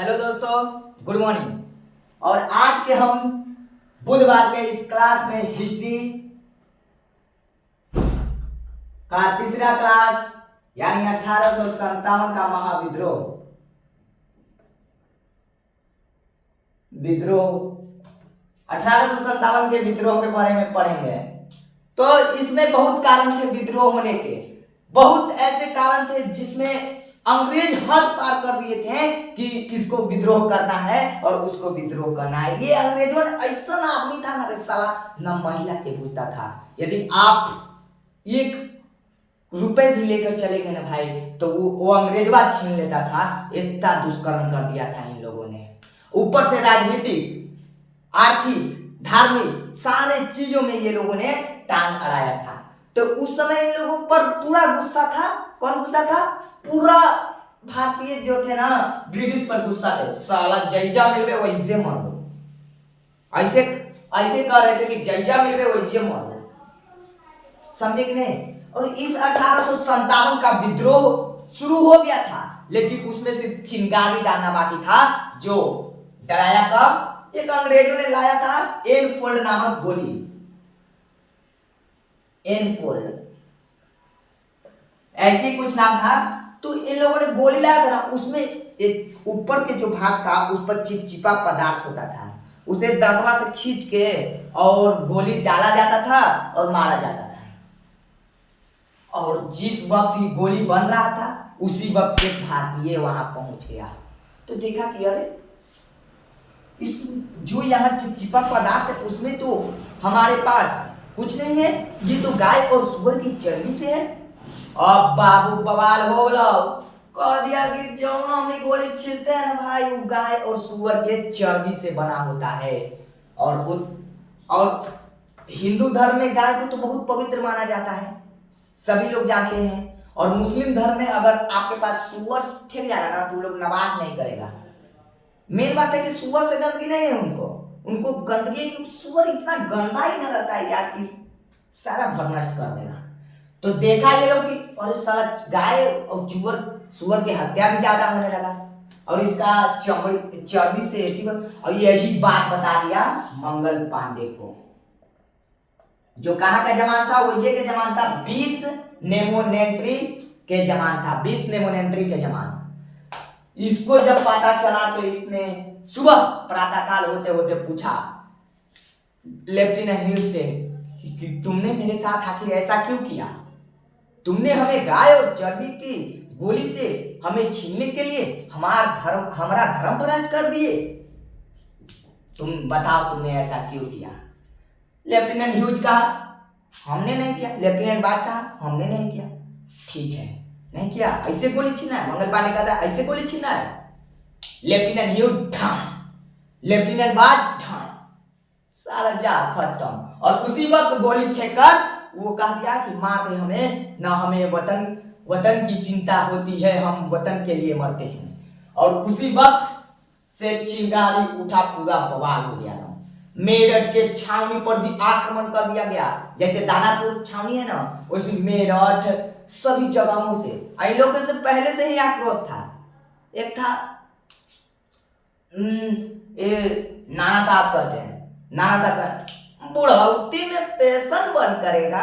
Hello दोस्तों, good morning. और आज के हम बुधवार के इस क्लास में हिस्ट्री का तीसरा क्लास यानी 1857 का महाविद्रोह विद्रोह 1857 के विद्रोह के बारे में पढ़ेंगे। तो इसमें बहुत कारण थे विद्रोह होने के, बहुत ऐसे कारण थे जिसमें अंग्रेज हद पार कर दिए थे कि इसको विद्रोह करना है और उसको विद्रोह करना है। ये अंग्रेजों ने ऐसा आदमी था ना, साला न महिला के पूछता था। यदि आप 1 रुपए भी लेकर चले गए ना भाई, तो वो अंग्रेजवा छीन लेता था। इतना दुष्कर्म कर दिया था इन लोगों ने। ऊपर से राजनीतिक, आर्थिक, धार्मिक सारे चीजों में ये लोगों ने टांग अड़ाया था। तो उस समय इन लोगों पर पूरा गुस्सा था। कौन गुस्सा था? पूरा भारतीय जो थे ना, ब्रिटिश पर गुस्सा थे। साला जैजा मिलबे वैसे मर दो, ऐसे ऐसे कह रहे थे कि जैजा मिलबे वैसे मर दो, समझे कि नहीं। और इस 1857 का विद्रोह शुरू हो गया था, लेकिन उसमें सिर्फ चिंगारी डालना बाकी था। जो डराया कब? एक अंग्रेजों ने लाया था एनफोल्ड नामक गोली। एनफोल्ड ऐसी कुछ नाम था। तो इन लोगों ने गोली लाया था ना, उसमें एक ऊपर के जो भाग था उस पर चिपचिपा पदार्थ होता था। उसे दंतवा से खींच के और गोली डाला जाता था और मारा जाता था। और जिस वक्त भी गोली बन रहा था उसी वक्त एक भारतीय वहां पहुंच गया। तो देखा कि अरे इस जो यहाँ चिपचिपा पदार्थ है उसमें तो हमारे पास कुछ नहीं है, ये तो गाय और सुअर की चर्बी से है। अब बाबू बवाल हो गया, कह दिया कि जो हमने गोली छीलते हैं ना भाई, वो गाय और सुअर के चर्बी से बना होता है। और हिंदू धर्म में गाय को तो बहुत पवित्र माना जाता है, सभी लोग जानते हैं। और मुस्लिम धर्म में अगर आपके पास सुअर ठेक जाना ना, तो लोग नमाज नहीं करेगा। मेन बात है कि सुअर से गंदगी नहीं है, उनको गंदगी, सुअर इतना गंदा ही न रहता है यार कि सारा भ्रष्ट कर देगा। तो देखा ये लोग कि और साला गाय और सुअर की हत्या भी ज्यादा होने लगा और इसका चर्बी से ठीक है। और यही बात बता दिया मंगल पांडे को, जो कहाँ का जमान था, ओजे के जमान था, 20 नेमोनेंट्री के जमान था, 20 नेमोनेंट्री के जमान। इसको जब पता चला तो इसने सुबह प्रातःकाल होते होते पूछा लेफ्टिनेंट न्यूज से कि तुमने मेरे साथ आखिर ऐसा क्यों किया? तुमने हमें गाय और चर्बी की गोली से हमें छीनने के लिए हमारा धर्म भ्रष्ट कर दिए। तुम बताओ तुमने ऐसा क्यों किया? लेफ्टिनेंट ह्यूज कहा हमने नहीं किया। लेफ्टिनेंट बाज कहा हमने नहीं किया। ठीक है, नहीं किया, ऐसे गोली छीना है। मंगल पांडे कहता है ऐसे गोली छीना है। लेफ्टिनेंट ह्यूज ढां, लेफ्टिनेंट बाज ढां, सारा जा खत्म। और उसी वक्त गोली फेंककर वो कह दिया कि मार दे हमें, ना हमें वतन की चिंता होती है, हम वतन के लिए मरते हैं। और उसी वक्त से चिंगारी उठा, पूरा बवाल हो गया। मेरठ के छावनी पर भी आक्रमण कर दिया गया। जैसे दानापुर छावनी है ना, वैसे मेरठ सभी जगहों से इन लोगों से पहले से ही आक्रोश था। एक था नाना साहब कहते हैं, नाना साहब बुढ़ौती में पेशन बन करेगा,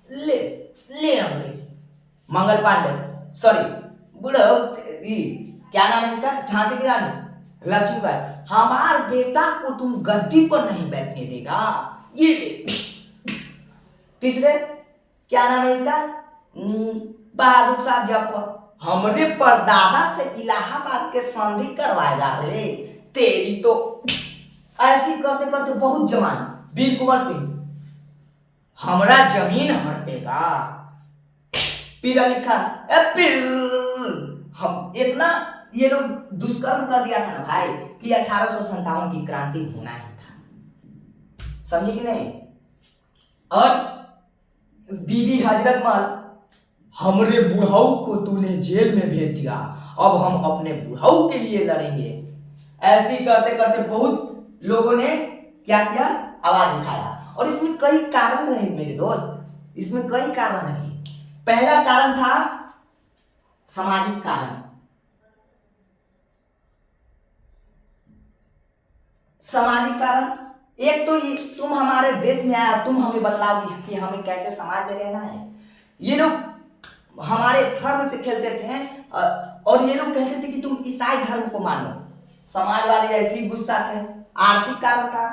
ले ले अंग्रेज। मंगल पांडे सॉरी बुढ़ौती, क्या नाम है इसका, झांसी की रानी लक्ष्मीबाई, हमार बेटा को तुम गद्दी पर नहीं बैठने देगा, ये तीसरे क्या नाम है इसका, बहादुर शाह जफर, हमरे परदादा से इलाहाबाद के संधि करवाएगा रे तेरी तो। ऐसी करते करते बहुत जवान वीर कुंवर सिंह, हमरा जमीन हड़पेगा। पीर अली खान, हम इतना ये लोग दुष्कर्म कर दिया था ना भाई कि 1857 की क्रांति होना ही था, समझे कि नहीं। और बीबी हजरत महल, हमरे बुढ़ाऊ को तूने जेल में भेज दिया, अब हम अपने बुढ़ाऊ के लिए लड़ेंगे। ऐसी करते करते बहुत लोगों ने क्या किया, आवाज उठाया। और इसमें कई कारण रहे मेरे दोस्त, इसमें कई कारण रहे। पहला कारण था सामाजिक कारण। सामाजिक कारण, एक तो ये तुम हमारे देश में आया, तुम हमें बतलाओ कि हमें कैसे समाज में रहना है। ये लोग हमारे धर्म से खेलते थे और ये लोग कहते थे कि तुम ईसाई धर्म को मानो। समाज वाले ऐसी गुस्सा थे। आर्थिक कारण था,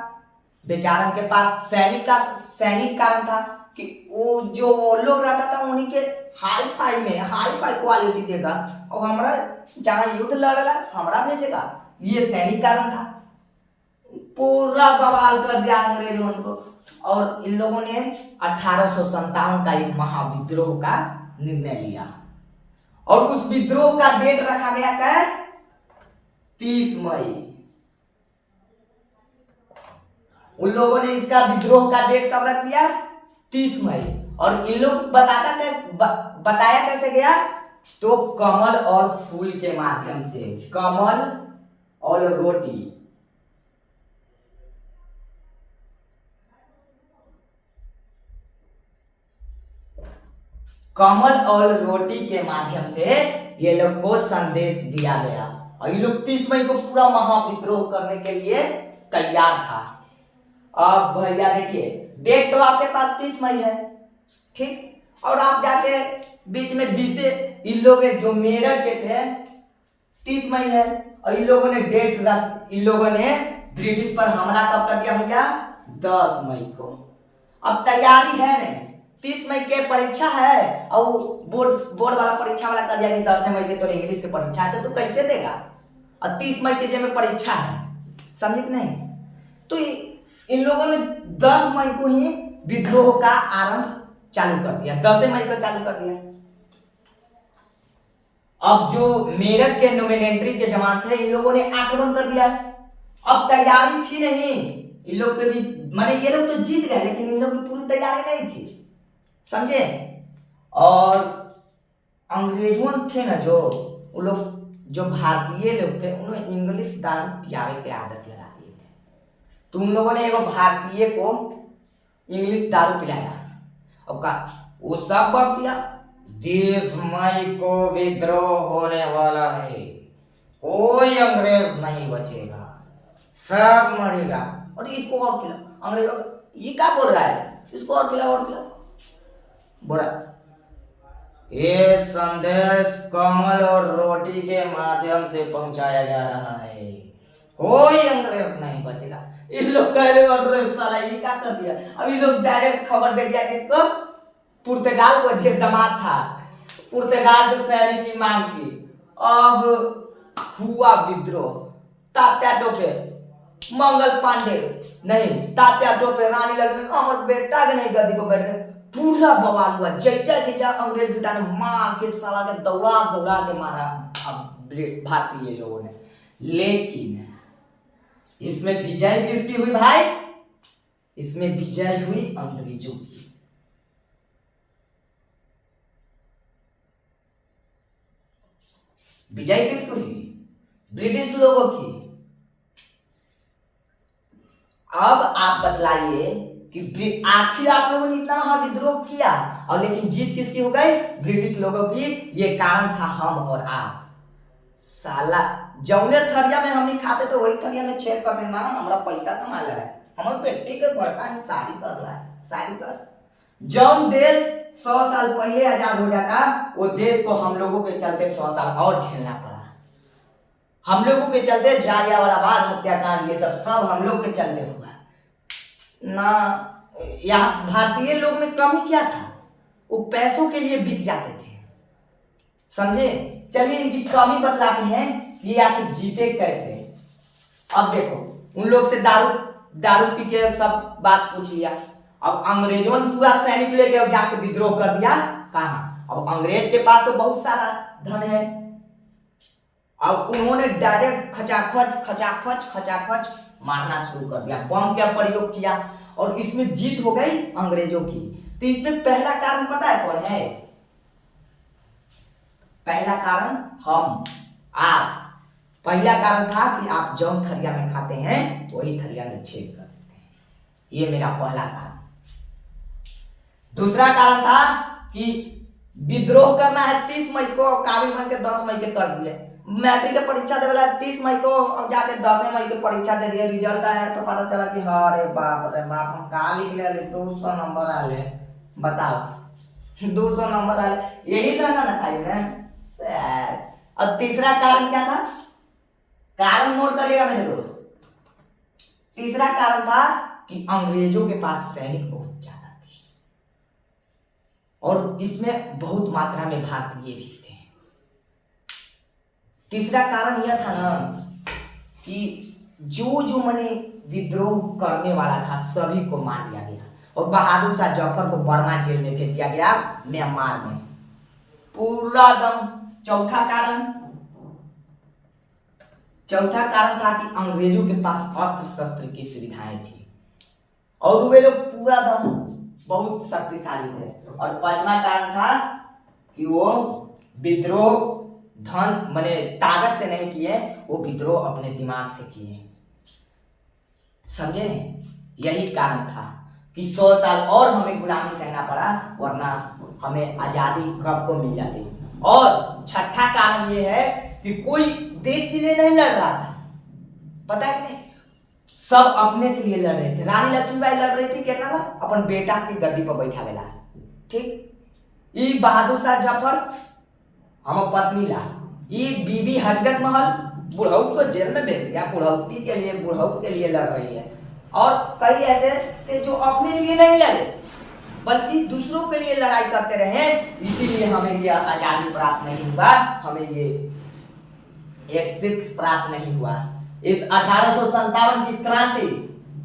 बेचारों के पास सैनिक कारण था कि वो जो लोग रहता था उन्हीं के हाई फाई क्वालिटी देगा और हमारा जहाँ युद्ध लड़ रहा हमारा भेजेगा, ये सैनिक कारण था। पूरा बवाल कर दिया अंग्रेजों को और इन लोगों ने 1857 का एक महाविद्रोह का निर्णय लिया और उस विद्रोह का डेट रखा गया क्या? 30 मई। उन लोगों ने इसका विद्रोह का डेट कब रख दिया? 30 मई। और इन लोग बताया कैसे गया? तो कमल और फूल के माध्यम से, कमल और रोटी। कमल और रोटी के माध्यम से ये लोग को संदेश दिया गया और ये लोग 30 मई को पूरा महाविद्रोह करने के लिए तैयार था। अब भैया देखिए, डेट तो आपके पास 30 मई है, ठीक, और आप जाके बीच में 20 इन लोग जो मेरठ के थे 30 मई है और इन लोगों ने इन लोगों ने ब्रिटिश पर हमला कब कर दिया भैया? 10 मई को। अब तैयारी है नहीं, 30 मई के परीक्षा है और बोर्ड वाला परीक्षा वाला कर दिया कि 10 मई के तो इंग्लिश की परीक्षा है, तो तू कैसे देगा? और 30 मई के जे में परीक्षा है, समझे कि नहीं? तो इन लोगों ने 10 मई को ही विद्रोह का आरंभ चालू कर दिया, 10 मई को चालू कर दिया। अब जो मेरठ के नोमिनेटरी के जवान थे इन लोगों ने आक्रमण कर दिया। अब तैयारी थी नहीं इन लोग के भी, माने ये लोग तो जीत गए लेकिन इन लोग की पूरी तैयारी नहीं थी, समझे? और अंग्रेजों थे ना जो, वो लोग जो भारतीय लोग थे उन्होंने इंग्लिश दारू पियावे के आदत लगा दिए थे। तो उन लोगों ने एगो भारतीय को इंग्लिश दारू पिलाया और कहा वो सब बक दिया, 30 मई को विद्रोह होने वाला है, कोई अंग्रेज नहीं बचेगा, सब मरेगा। और इसको और पिला, अंग्रेज ये क्या बोल रहा है, इसको और पिला बोला ये संदेश कमल और रोटी के माध्यम से पहुंचाया जा रहा है, कोई अंग्रेज नहीं बचेगा। इन लोग कह रहे अंग्रेज साला ये क्या कर दिया। अभी लोग डायरेक्ट खबर दे दिया किसको? पुर्तगाल को, जो दमाद था, पुर्तगाल से सैनिक की मांग की। अब हुआ विद्रोह। तात्या टोपे, मंगल पांडे नहीं, तात्या टोपे, रानी लक्ष्मी, अमर बेटा के नहीं गद्दी को बैठ गए। पूरा बवाल हुआ, जैजा अंग्रेज बेटा ने मार के साला के दौड़ा के मारा भारतीय लोगों ने। लेकिन इसमें विजय किसकी हुई भाई? इसमें विजय हुई अंग्रेजों की। विजय किसको हुई? ब्रिटिश लोगों की। अब आप बतलाइए कि आखिर आप लोगों ने इतना महाविद्रोह किया और लेकिन जीत किसकी हो गई? ब्रिटिश लोगों की। ये कारण था हम और आप। साला जौने थरिया में हमने खाते थे वही थरिया में छेद कर देना, हमारा पैसा कमा रहा है, हमारे बेटी के बड़का ही शादी कर रहा है, शादी कर। जौन देश 100 साल पहले आजाद हो जाता वो देश को हम लोगों के चलते 100 साल और झेलना पड़ा। हम लोगों के चलते जालियांवाला बाग हत्याकांड ये सब हम लोग के चलते हुआ ना। यहाँ भारतीय लोग में कमी क्या था? वो पैसों के लिए बिक जाते थे, समझे? चलिए इनकी कमी बतलाते हैं कि आखिर जीते कैसे। अब देखो, उन लोग से दारू पी के सब बात पूछ लिया। अब अंग्रेजों ने पूरा सैनिक लेके जाके विद्रोह कर दिया। कहाँ? अब अंग्रेज के पास तो बहुत सारा धन है। अब उन्होंने डायरेक्ट खचाखच मारना शुरू कर दिया, बम का प्रयोग किया और इसमें जीत हो गई अंग्रेजों की। तो इसमें पहला कारण पता है कौन है? पहला कारण हम, आप। पहला कारण था कि आप जौन थरिया में खाते हैं वही थरिया में छेद कर देते हैं, ये मेरा पहला कारण। दूसरा कारण था कि विद्रोह करना है 30 मई को, काबिल बन के 10 मई के कर दिए। मैट्रिक के परीक्षा दे वाला 30 मई को, अब जाके 10 मई को परीक्षा दे दिया, रिजल्ट आया तो पता चला कि हाँ रे बाप हम कहाँ लिख ले 200 नंबर आले, बताओ 200 नंबर आले, यही करना ना था इन्हें सर। अब तीसरा कारण क्या था, कारण नोट करिएगा मेरे दोस्त। तीसरा कारण था कि अंग्रेजों के पास सैनिक बहुत ज्यादा थे और इसमें बहुत मात्रा में भारतीय भी थे। तीसरा कारण यह था ना कि जो मैंने विद्रोह करने वाला था सभी को मार दिया गया और बहादुर शाह जफर को बर्मा जेल में भेज दिया गया, म्यांमार में, पूरा दम। चौथा कारण था कि अंग्रेजों के पास अस्त्र शस्त्र की सुविधाएं थी और वे लोग पूरा दम बहुत शक्तिशाली थे। और पांचवा कारण था कि वो विद्रोह धन माने ताकत से नहीं किए, वो विद्रोह अपने दिमाग से किए, समझे। यही कारण था कि 100 साल और हमें गुलामी सहना पड़ा, वरना हमें आजादी कब को मिल जाती। और छठा कारण ये है कि कोई देश के लिए नहीं लड़ रहा था, पता है कि नहीं, सब अपने के लिए लड़ रहे थे। रानी लक्ष्मीबाई लड़ रही थी केरला में अपन बेटा की गद्दी पर बैठा गया, ठीक। ई बहादुर शाह जफर हम पत्नी ला, ये बीबी हजरत महल बुढ़ऊ को जेल में भेज दिया, बुढ़ौती के लिए, बुढ़ऊ के लिए लड़ रही है। और कई ऐसे थे जो अपने लिए नहीं लड़े बल्कि दूसरों के लिए लड़ाई करते रहे, इसीलिए हमें यह आजादी प्राप्त नहीं हुआ, हमें ये एक शिक्ष प्राप्त नहीं हुआ। इस 1857 की क्रांति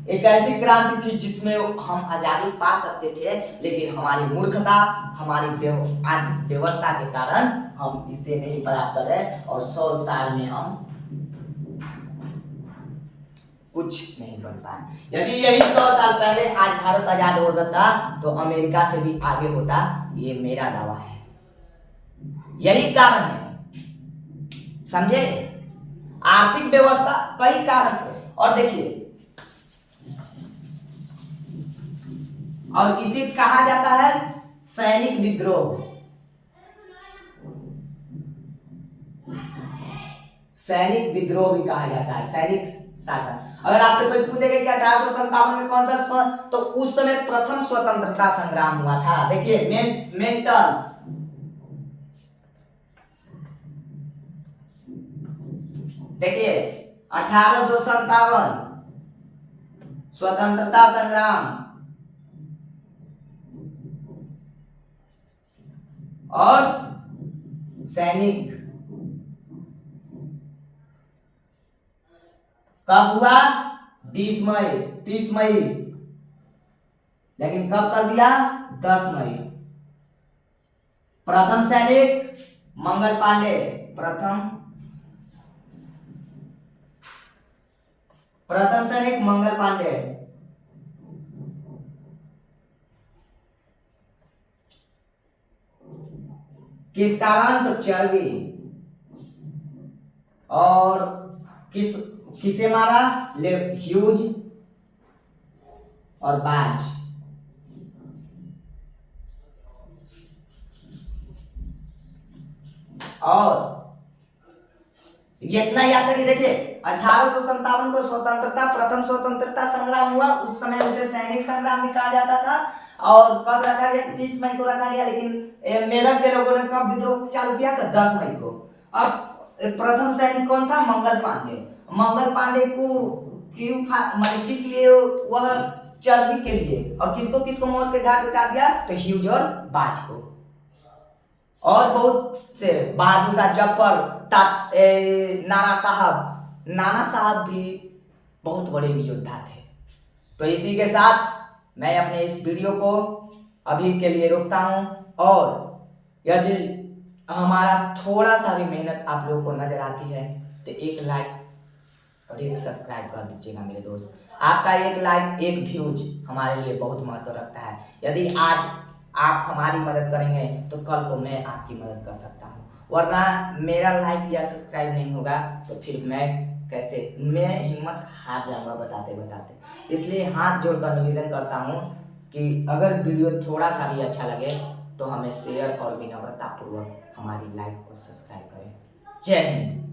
एक ऐसी क्रांति थी जिसमें हम आजादी पा सकते थे, लेकिन हमारी मूर्खता, हमारी आर्थिक व्यवस्था के कारण हम इसे नहीं प्राप्त करें और 100 साल में हम कुछ नहीं बन पाए। यदि यही 100 साल पहले आज भारत आजाद हो जाता तो अमेरिका से भी आगे होता, ये मेरा दावा है। यही कारण है, समझे। आर्थिक व्यवस्था, कई कारण थे। और देखिए, और इसे कहा जाता है सैनिक विद्रोह। सैनिक विद्रोह भी कहा जाता है, सैनिक शासन। अगर आपसे कोई पूछेगा कि 1857 में कौन सा, तो उस समय प्रथम स्वतंत्रता संग्राम हुआ था। देखिए मेन टर्म्स, देखिए 1857 स्वतंत्रता संग्राम और सैनिक कब हुआ, 20 मई, 30 मई, लेकिन कब कर दिया, 10 मई। प्रथम सैनिक मंगल पांडे, प्रथम सैनिक मंगल पांडे। किस कारण, तो चर्बी। और किसे मारा, ह्यूज और बाज। और इतना याद करिए, देखिए 1857 को स्वतंत्रता, प्रथम स्वतंत्रता संग्राम हुआ, उस समय उसे सैनिक संग्राम भी कहा जाता था। और कब रखा गया, 30 मई को रखा गया, लेकिन मेरठ के लोगों ने कब विद्रोह चालू किया था, 10 मई को। अब प्रथम सैनिक कौन था, मंगल पांडे। मंगल पांडे को क्यों, मतलब किस लिए, वह चर्बी के लिए। और किसको मौत के घाट उतार दिया, तो ह्यूज और बाज को। और बहुत से, बहादुर शाह जफर, नाना साहब भी बहुत बड़े योद्धा थे। तो इसी के साथ मैं अपने इस वीडियो को अभी के लिए रोकता हूं। और यदि हमारा थोड़ा सा भी मेहनत आप लोगों को नजर आती है तो एक लाइक और एक सब्सक्राइब कर दीजिएगा मेरे दोस्त। आपका एक लाइक, एक व्यूज हमारे लिए बहुत महत्व रखता है। यदि आज आप हमारी मदद करेंगे तो कल को मैं आपकी मदद कर सकता हूँ, वरना मेरा लाइक या सब्सक्राइब नहीं होगा तो फिर मैं हिम्मत हार जाऊंगा बताते बताते। इसलिए हाथ जोड़कर निवेदन करता हूँ कि अगर वीडियो थोड़ा सा भी अच्छा लगे तो हमें शेयर और विनम्रता पूर्वक हमारी लाइक और सब्सक्राइब करें। जय हिंद।